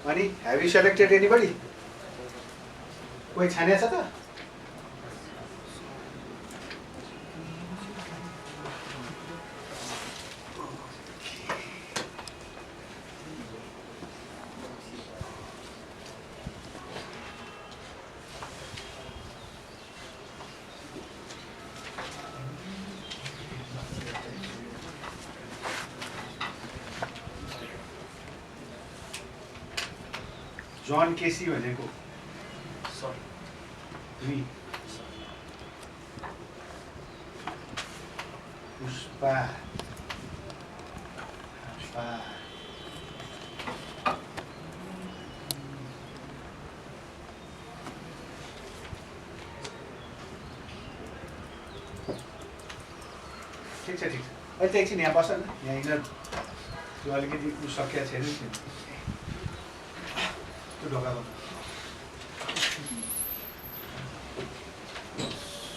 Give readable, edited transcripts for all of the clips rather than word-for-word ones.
Mani, have you selected anybody? कोही छानेछ त? John केसी भनेको सर 3 पुष्पा ठिक छ अहिले त एकछिन यहाँ बस न यहाँ यिनीहरू त्यो अलिकति सकिया छैन नि त्यो ढोका बन्द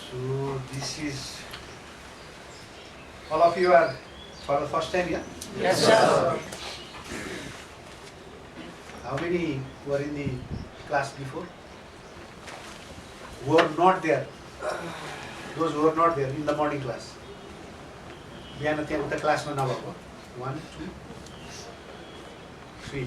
So this is all of you are for the first time here? Yes, sir. How many were in the class before? Who are not there? Those who are not there in the morning class. बिहान त्यहाँ उता क्लासमा नभएको 1 2 3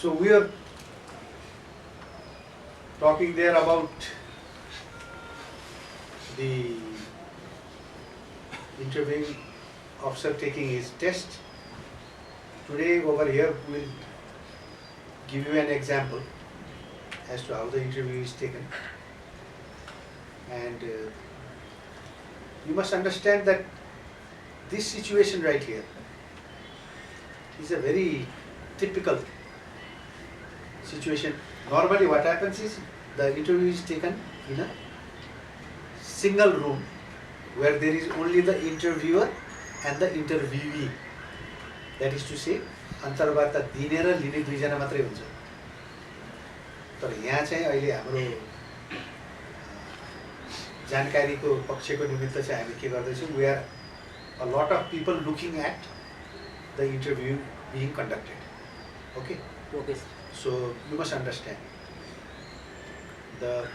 So we are talking there about the interviewing officer taking his test. Today over here we will give you an example as to how the interview is taken. And you must understand that this situation right here is a very typical situation. Normally what happens is the interview is taken in a single room where there is only the interviewer and the interviewee. That is to say, अन्तर्वार्ता दिने र लिने दुईजना मात्रै हुन्छ। तर यहाँ चाहिँ अहिले हाम्रो जानकारीको पक्षको निमित्त चाहिँ हामी के गर्दैछौँ, we are a lot of people looking at the interview being conducted. Okay? Okay. So you must understand the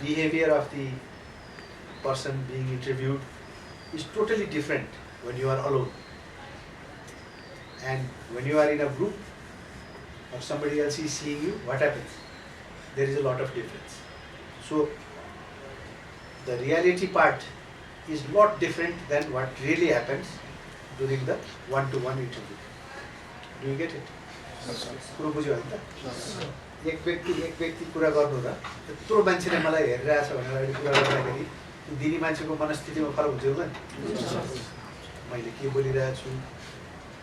behavior of the person being interviewed is totally different when you are alone. And when you are in a group or somebody else is seeing you, what happens? There is a lot of difference. So the reality part is a lot different than what really happens during the one-to-one interview. Do you get it? कुरो बुझ्यो होइन त? एक व्यक्ति कुरा गर्नु र त्यत्रो मान्छेले मलाई हेरिरहेछ भनेर अहिले कुरा गर्दाखेरि दिने मान्छेको मनस्थितिमा फरक हुन्छ होला नि। मैले के बोलिरहेको छु,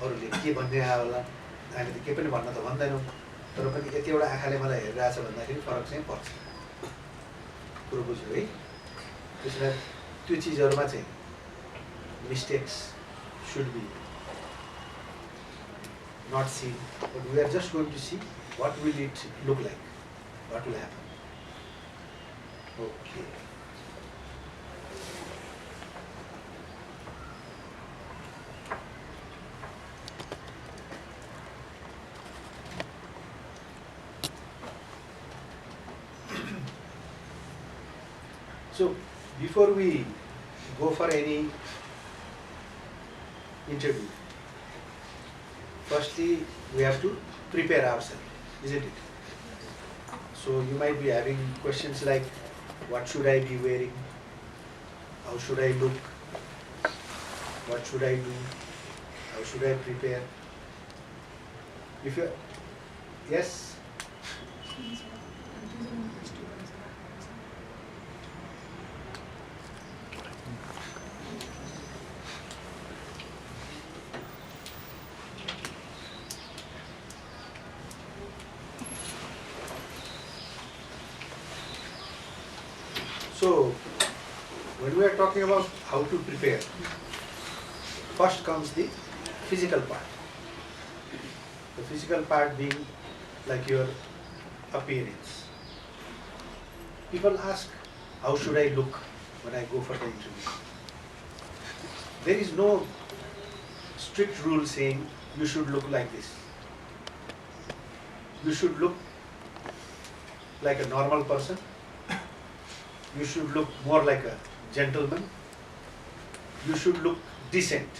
अरूले के भन्ने आयो होला, हामी त केही पनि भन्न त भन्दैनौँ, तर पनि यतिवटा आँखाले मलाई हेरिरहेछ भन्दाखेरि फरक चाहिँ पर्छ। कुरो बुझ्यो है? त्यसैले त्यो चिजहरूमा चाहिँ mistakes should be not seen, but we are just going to see what will it look like, what will happen. Okay. So before we go for any interview, firstly we have to prepare ourselves, isn't it? So you might be having questions like, what should I be wearing? How should I look? What should I do? How should I prepare? If you, yes? So, when we are talking about how to prepare, first comes the physical part. The physical part being like your appearance. People ask, how should I look when I go for the interview? There is no strict rule saying you should look like this. You should look like a normal person. You should look more like a gentleman. You should look decent.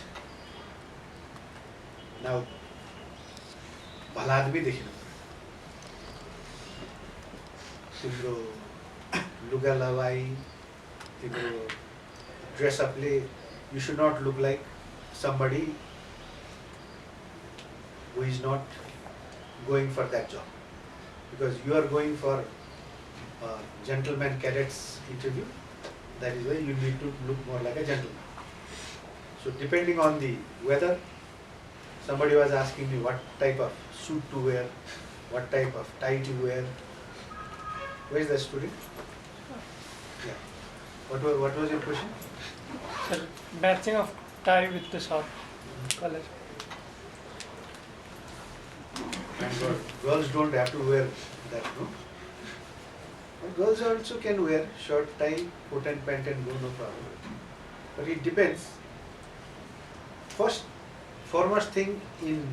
Now, भला आदमी देखिनु तिम्रो लुगा लवाई तिम्रो dress up ले you should not look like somebody who is not going for that job, because you are going for a gentleman cadets interview. That is why you need to look more like a gentleman. So depending on the weather, somebody was asking me what type of suit to wear, what type of tie to wear. Where is the student? Yeah. What was your question? Sir, matching of tie with the short color. And girls don't have to wear that, no? And girls also can wear shirt, tie, coat and pant and go, no problem. But it depends. Foremost thing in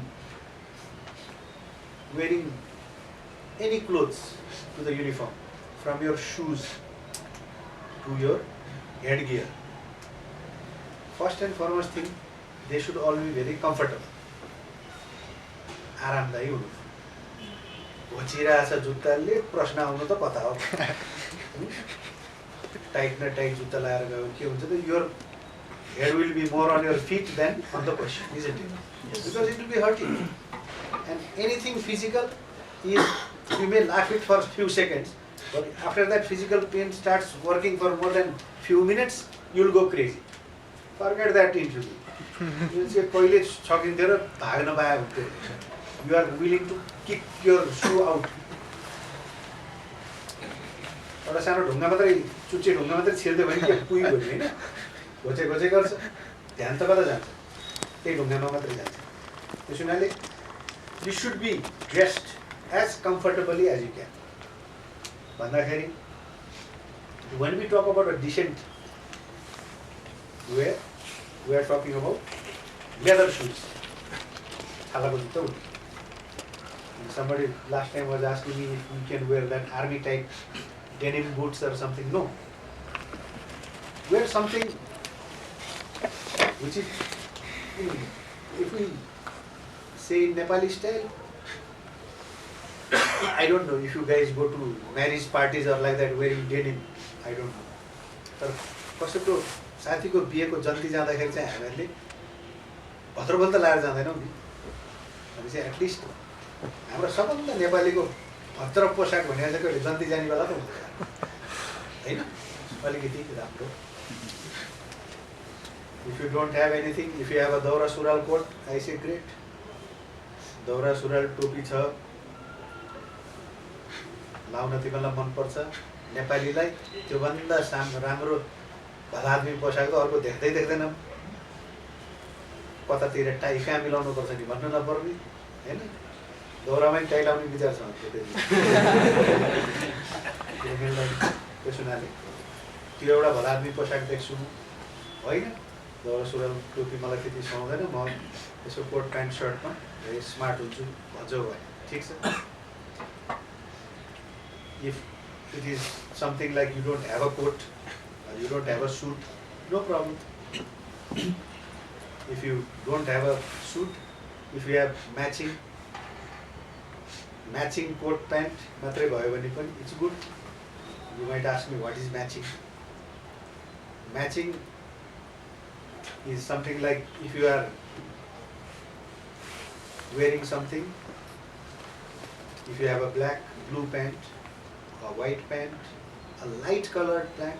wearing any clothes to the uniform, from your shoes to your headgear, first and foremost thing, they should all be very comfortable. आरामदायी हुनु। घोचिरहेछ जुत्ताले प्रश्न आउनु त कता हो? Tight न tight जुत्ता लगाएर गयो के हुन्छ त your head will be more on your feet than on the question, isn't it? Yes. Because it will be hurting. And anything physical is, you may laugh it for a few seconds, but after that physical pain starts working for more than few minutes, you will go crazy. Forget that interview. You will say, "Koile छकिन्थ्यो र भाग्न पाए हुन्थ्यो." You are willing to kick your shoe out. एउटा सानो ढुङ्गा मात्रै चुच्चे ढुङ्गा मात्रै छिर्दियो भने के पुइ भन्ने हैन? घोचे घोचे गर्छ, ध्यान त कता जान्छ? त्यही ढुङ्गामा मात्रै जान्छ। त्यसो हुनाले you should be dressed as comfortably as you can. भन्दाखेरि when we talk about a decent wear, we are talking about leather shoes. छालाको जुत्ता हुनु। Somebody last time was asking me if we can wear that army type denim boots or something. No. Wear something which is, if we say in Nepali style, I don't know if you guys go to marriage parties or like that wearing denim. I don't know. तर कसैको साथीको बिहेको जन्ती जाँदाखेरि चाहिँ हामीहरूले भद्रबल त लाएर जाँदैनौँ नि। हामी चाहिँ एटलिस्ट हाम्रो सबभन्दा नेपालीको भद्र पोसाक भनेको चाहिँ कहिले जन्ती जाने बेला त हुन्छ हैन? अलिकति राम्रो। If you don't have anything, if you have a daura sural coat, I say great. Daura sural टोपी छ, लाउन तिमीलाई मन पर्छ। नेपालीलाई त्यो भन्दा राम्रो भला आदमी पोसाक त अर्को देख्दैनौँ। कतातिर टाई कहाँ मिलाउनु पर्छ नि भन्नु नपर्ने हैन? दौरामै टाई लाउने विचार छ त्यसो हुनाले त्यो एउटा भला आदमी पोसाक देख्छु होइन? दौरा सुरुवाल टोपी मलाई त्यति सुहाउँदैन। म यसो कोट प्यान्ट सर्टमा धेरै स्मार्ट हुन्छु भन्छ भयो, ठिक छ। If it is something like you don't have a coat or you don't have a suit, no problem. If you don't have a suit, if you have matching coat pant matrai bhayo bhane pani it's good. You might ask me what is matching. Matching is something like if you are wearing something, if you have a blue pant, a white pant, a light colored pant,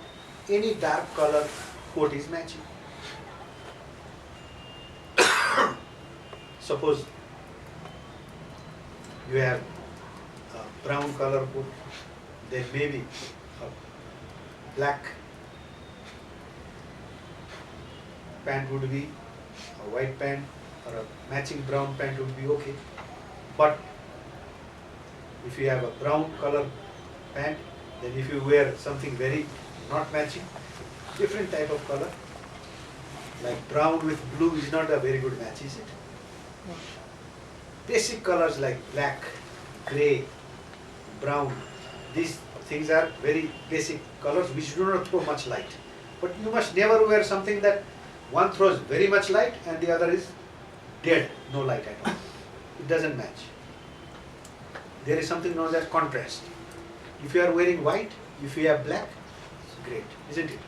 any dark color coat is matching. Suppose you have a brown color coat, then maybe a black pant would be, a white pant or a matching brown pant would be okay. But if you have a brown color pant, then if you wear something very not matching, different type of color, like brown with blue is not a very good match, is it? Basic colors like black, grey, brown, these things are very basic colors which do not throw much light. But you must never wear something that one throws very much light and the other is dead, no light at all. It doesn't match. There is something known as contrast. If you are wearing white, if you have black, it's great, isn't it?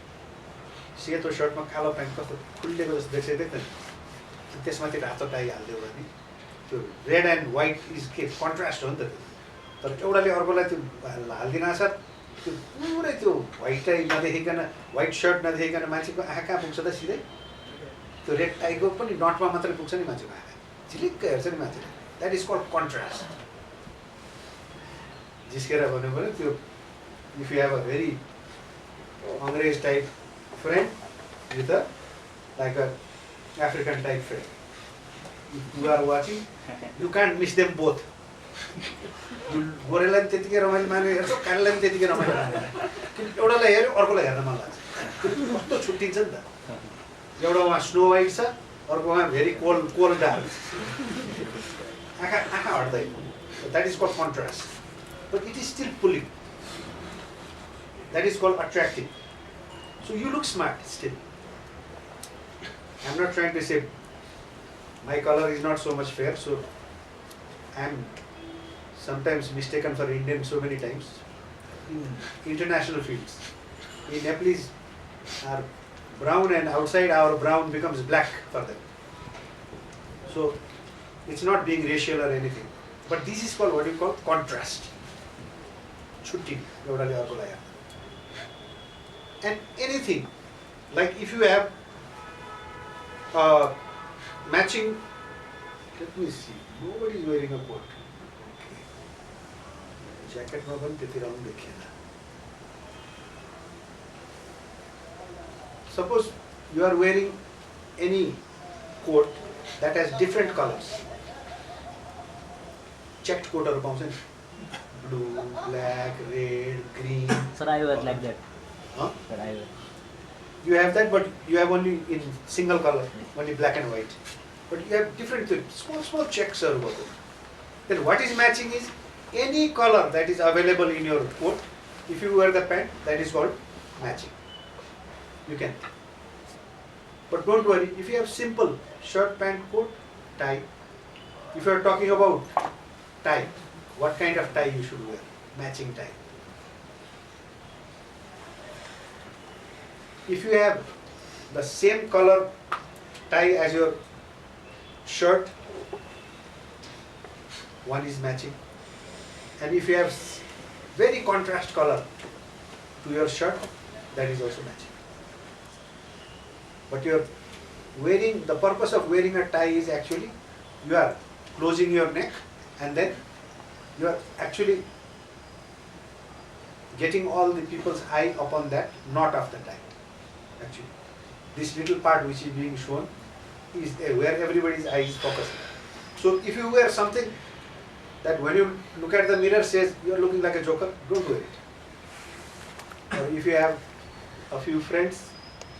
सेतो शर्टमा कालो pant कस्तो खुल्लेको जस्तो देख्छ देख्दैन त्यसमाथि रातो tie हालिदियो भने त्यो red and white is के कन्ट्रास्ट हो नि त तर एउटाले अर्कोलाई त्यो हालिदिन आछ त्यो पुरै त्यो व्हाइट टाई नदेखिकन व्हाइट सर्ट नदेखिकन मान्छेको आँखा कहाँ पुग्छ त सिधै त्यो रेड टाईको पनि नटमा मात्रै पुग्छ नि मान्छेको आँखा झिलिक्क हेर्छ नि मान्छेले द्याट इज कल्ड कन्ट्रास्ट जिस्केर भन्यो भने त्यो इफ यु हेभ अ भेरी अङ्ग्रेज type friend with a like a African type friend. If you are watching, you can't miss them both. गोरेलाई त्यतिकै रमाइलो माने हेर्छौ कालीलाई त्यतिकै रमाइलो माने एउटालाई हेर्यो अर्कोलाई हेर्न मन लाग्छ कस्तो छुट्टिन्छ नि त एउटामा स्नो वाइट छ अर्कोमा भेरी कोल्ड डार्क आँखा हट्दैन that is called contrast but it is still pulling that is called attractive. So you look smart still. I'm not trying to say my color is not so much fair, so I'm sometimes mistaken for Indian so many times in international fields. In Nepalese are brown and outside our brown becomes black for them. So it's not being racial or anything. But this is called what you call contrast. Chutti, eudale arko lai. And anything, like if you have matching, let me see, nobody is wearing a coat. Okay. Jacket ma bani त्यति राम्रो देखिएन. Suppose you are wearing any coat that has different colors. Checked coat or पाउँछ नि blue, black, red, green. Sir, I wear like that. Huh? Sir, I wear. You have that, but you have only in single color, only black and white. But you have different small checks are over there. Then what is matching is any color that is available in your coat. If you wear the pant, that is called matching. You can. But don't worry, if you have simple shirt, pant, coat, tie. If you are talking about tie, what kind of tie you should wear? Matching tie. If you have the same color tie as your shirt, one is matching. And if you have very contrast color to your shirt, that is also matching. But you're wearing, the purpose of wearing a tie is actually you are closing your neck and then you are actually getting all the people's eye upon that knot of the tie. Actually, this little part which is being shown is where everybody's eye is focusing. So if you wear something that when you look at the mirror says you are looking like a joker, don't wear it. Or if you have a few friends,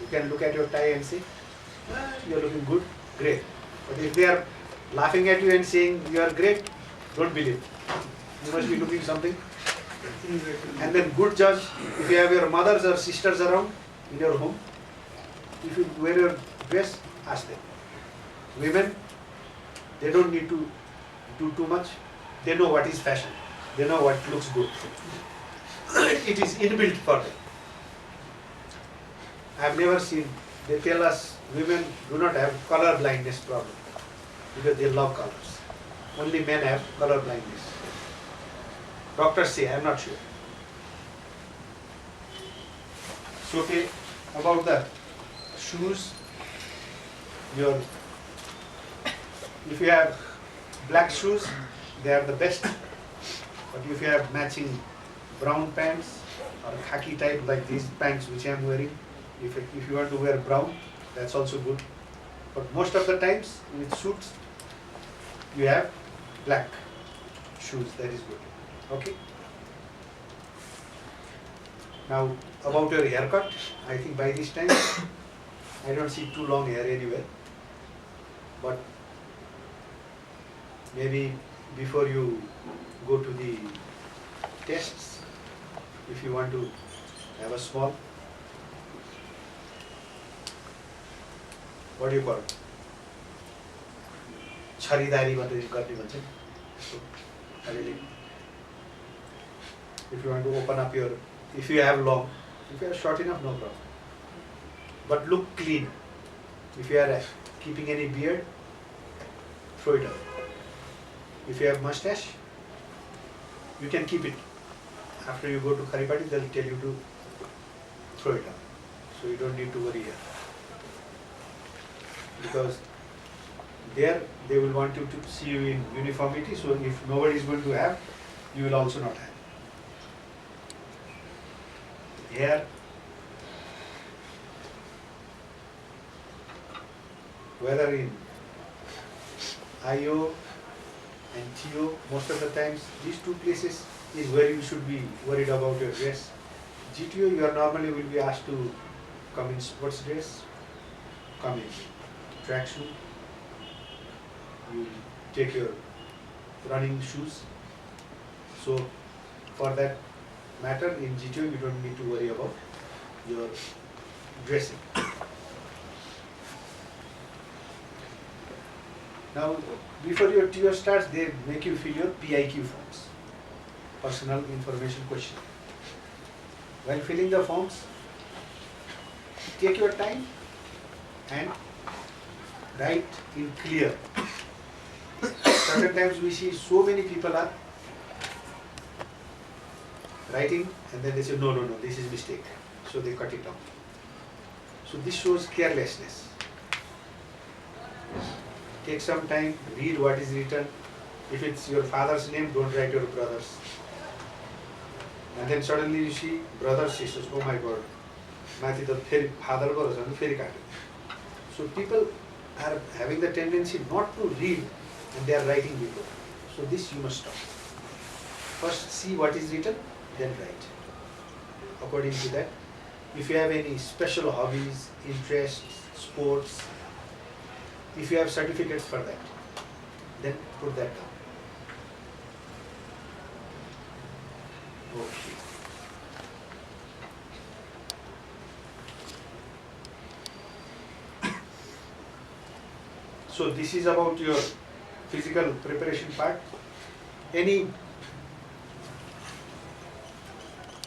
you can look at your tie and say, you are looking good, great. But if they are laughing at you and saying you are great, don't believe. You must be looking something. And then good judge, if you have your mothers or sisters around in your home, if you wear your dress, ask them. Women, they don't need to do too much. They know what is fashion. They know what looks good. It is inbuilt for them. I have never seen, they tell us women do not have color blindness problem because they love colors. Only men have color blindness. Doctors say, I am not sure. So, okay, about the shoes, if you have black shoes, they are the best. But if you have matching brown pants or khaki type like these pants which I am wearing, if you want to wear brown, that's also good. But most of the times with suits, you have black shoes, that is good. Okay? Now, about your haircut, I think by this time, I don't see too long hair anywhere. But maybe before you go to the tests, if you want to have a small, what do you call it? Charidari गर्ने भन्छ नि. So, if you want to open up your, if you have long, if you are short enough, no problem. But look clean. If you are keeping any beard, throw it out. If you have mustache, you can keep it. After you go to Karipati, they'll tell you to throw it out. So you don't need to worry here. Because there they will want you to see you in uniformity, so if nobody is going to have, you will also not have. Here, whether in IO and TO, most of the times these two places is where you should be worried about your dress. GTO, you are normally will be asked to come in sports dress, come in tracksuit, you take your running shoes. So for that matter, in GTO you don't need to worry about your dressing. Now, before your TO starts, they make you fill your PIQ forms, personal information question. While filling the forms, take your time and write in clear. Certain times we see so many people are writing and then they say, no, this is mistake. So they cut it down. So this shows carelessness. Take some time, read what is written. If it's your father's name, don't write your brother's. And then suddenly you see brothers, sisters, oh my God, mathi ta feri father ko raha chha feri kaatyo. So people are having the tendency not to read and they are writing before. So this you must stop. First see what is written, then write. According to that, if you have any special hobbies, interests, sports, if you have certificates for that, then put that down. Okay. So this is about your physical preparation part. Any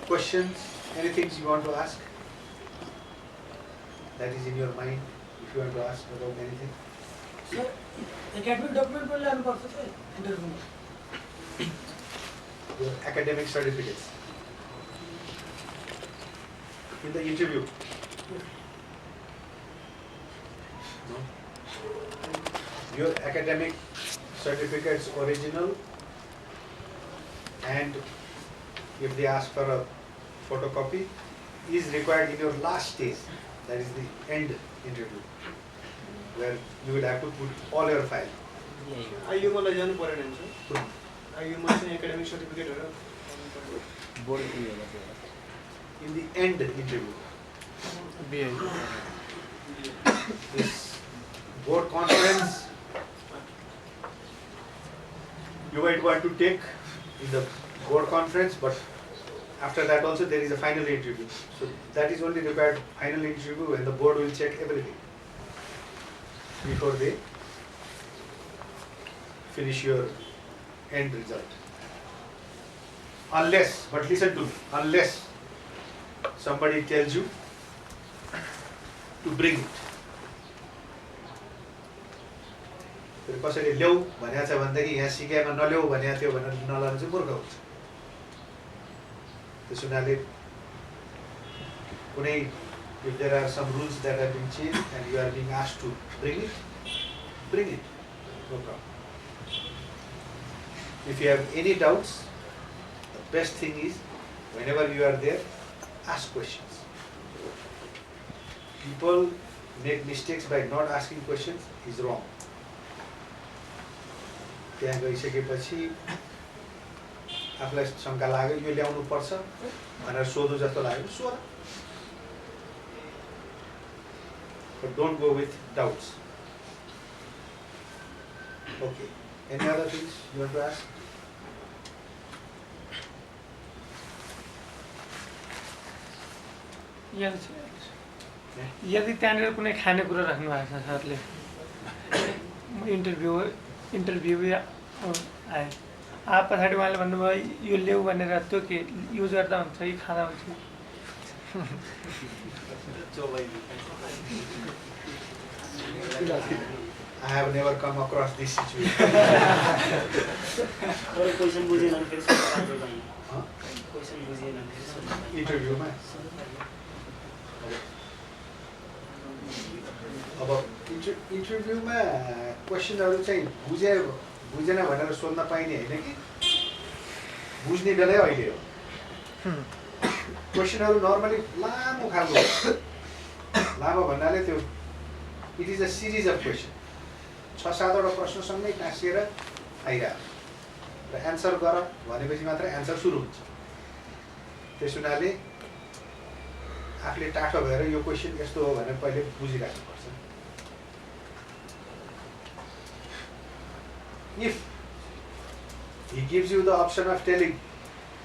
questions, anything you want to ask? That is in your mind, if you want to ask about anything. Sir, academic document बोलले हम कर सकते हैं interview में. Your academic certificates. In the interview. No? Your academic certificates original, and if they ask for a photocopy, is required in your last stage, that is the end interview, where you will have to put all your file. IU मा लैजानु परेन नि sir. IU मा चाहिँ academic सर्टिफिकेटहरु board के होला त्यो In the end interview. This board conference you might want to take in the board conference, but after that also there is a final interview. So that is only required final interview, and the board will check everything before they finish your end result. Unless, but listen to me, unless somebody tells you to bring it. फेरि कसैले ल्याऊ भनेको छ भनेदेखि यहाँ सिकाइमा नल्याऊ भनेको थियो भनेर नलानु चाहिँ मूर्ख हुन्छ. त्यस हुनाले कुनै, if there are some rules that have been changed and you are being asked to bring it, no problem. If you have any doubts, the best thing is whenever you are there, ask questions. People make mistakes by not asking questions is wrong. त्यहाँ गइसकेपछि आफूलाई शङ्का लाग्यो यो ल्याउनु पर्छ भनेर सोधु जस्तो लाग्यो सोध. But don't go with doubts. Okay. Any other things you want to ask? यदि त्यहाँनिर कुनै खानेकुरा राख्नु भएको छ सरले इन्टरभ्यू आए पछाडि उहाँले भन्नुभयो यो ल्याऊ भनेर त्यो के युज गर्दा हुन्छ कि खाँदा हुन्छ I have never come across this situation. Interview ma. अब इन्टरभ्यूमा क्वेसनहरू चाहिँ बुझेन भनेर सोध्न पाइने होइन कि बुझ्ने बेलै अहिले हो. क्वेसनहरू नर्मली लामो खालको लामो भन्नाले त्यो it is a series of question 6-7वटा प्रश्नसँगै टाँसिएर आइरहेको र एन्सर गर भनेपछि मात्रै एन्सर सुरु हुन्छ. त्यस हुनाले आफूले टाठो भएर यो क्वेसन यस्तो हो भनेर पहिले बुझिराख्नुपर्छ. If he gives you the option of telling,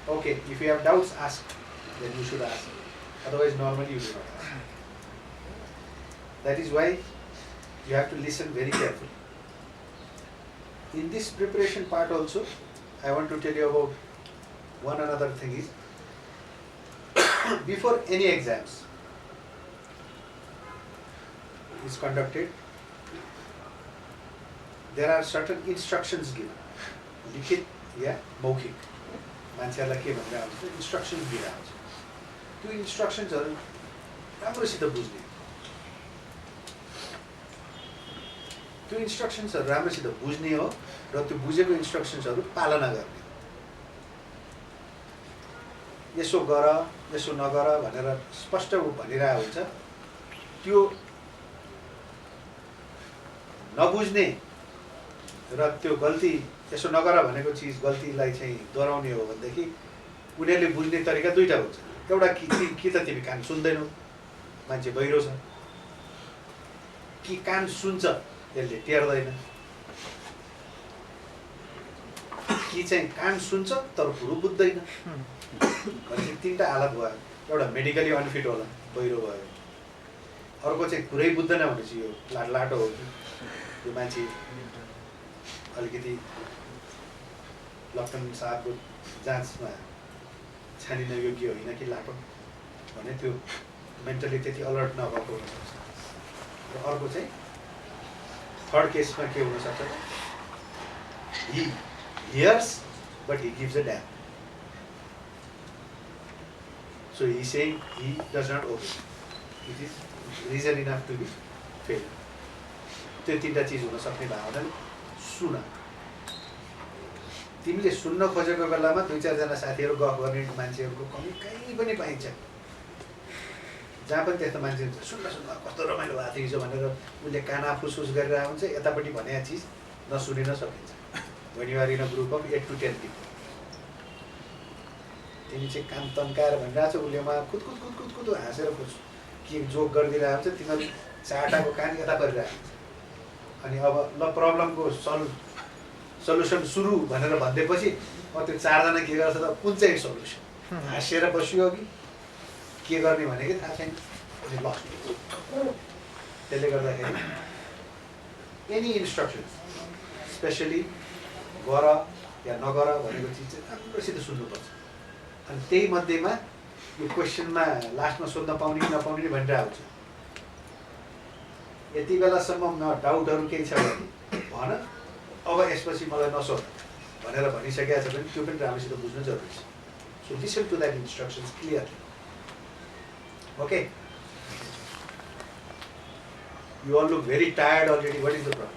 okay, if you have doubts, ask, then you should ask. Otherwise, normally you do not ask. That is why you have to listen very carefully. In this preparation part also, I want to tell you about one another thing is, before any exams is conducted, there are certain instructions given. लिखित या मौखिक मान्छेहरूलाई के भनेर आउँछ instructions दिएर आउँछ. त्यो इन्स्ट्रक्सन्सहरू राम्रोसित बुझ्ने. त्यो इन्स्ट्रक्सन्सहरू राम्रोसित बुझ्ने हो र त्यो बुझेको इन्स्ट्रक्सन्सहरू पालना गर्ने. यसो गर यसो नगर भनेर स्पष्ट भनिरहेको हुन्छ. त्यो नबुझ्ने र त्यो गल्ती यसो नगर भनेको चिज गल्तीलाई चाहिँ दोहोऱ्याउने हो भनेदेखि उनीहरूले बुझ्ने तरिका दुईटा हुन्छ. एउटा कि त तिमी कान सुन्दैनौ मान्छे बहिरो छ, कि कान सुन्छ यसले टेर्दैन, कि चाहिँ कान सुन्छ तर पुरो बुझ्दैन. भनेपछि तिनवटा हालत भयो. एउटा मेडिकली अनफिट होला बहिरो भयो, अर्को चाहिँ पुरै बुझ्दैन भनेपछि यो लाटो हो कि यो मान्छे अलिकति लक्षण साहबको जाँचमा छानिन योग्य होइन कि लाटो भने त्यो मेन्टली त्यति अलर्ट नभएको हुनसक्छ. र अर्को चाहिँ थर्ड केसमा के हुनसक्छ, he hears but he gives a damn. So he is saying he does not obey. It is reason enough to be failed. त्यो तिनवटा चिज हुन सक्ने भावनाले सुन. तिमीले सुन्न खोजेको बेलामा 2-4जना साथीहरू गफ गर्ने मान्छेहरूको कमी कहीँ पनि पाइन्छ. जहाँ पनि त्यस्तो मान्छे हुन्छ सुन्न कस्तो रमाइलो भएको थियो हिजो भनेर उसले काना फुसफुस गरिरहेको हुन्छ. यतापट्टि भनेको चिज नसुनिन सकिन्छ. When you are in a group of 8 to 10 people, तिमी चाहिँ कान तन्काएर भनिरहेको छ, उसले उहाँ कुद हाँसेर के जोक गरिदिरहेको हुन्छ, तिमीहरू चारवटाको कान यता गरिरहेको हुन्छ. अनि अब ल प्रब्लमको सल्युसन सुरु भनेर भनिदिएपछि त्यो 4जना के गर्छ त कुन चाहिँ सल्युसन हाँसेर बस्यो कि के गर्ने भनेको थाहा छैन. अनि लस्ट. त्यसले गर्दाखेरि एनी इन्स्ट्रक्सन स्पेसली गर या नगर भनेको चिज चाहिँ राम्रोसित सुन्नुपर्छ. अनि त्यही मध्येमा यो क्वेसनमा लास्टमा सोध्न पाउने कि नपाउने भनिरहेको हुन्छ. यति बेलासम्म डाउटहरू केही छ भने भन, अब यसपछि मलाई नसोध भनेर भनिसकेको छ भने त्यो पनि राम्रोसित बुझ्नु जरुरी छ. So listen to that instructions clearly. Okay, you all look very tired already. What is the problem?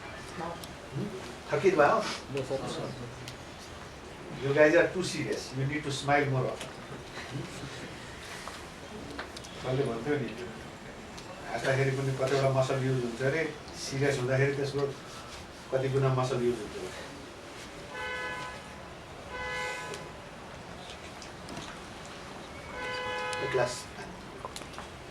थकित भयो? You guys are too serious. You need to smile more often. हाँस्दाखेरि पनि कतिवटा मसल युज हुन्छ अरे, सिरियस हुँदाखेरि त्यसको कति गुणा मसल युज हुन्छ। क्लास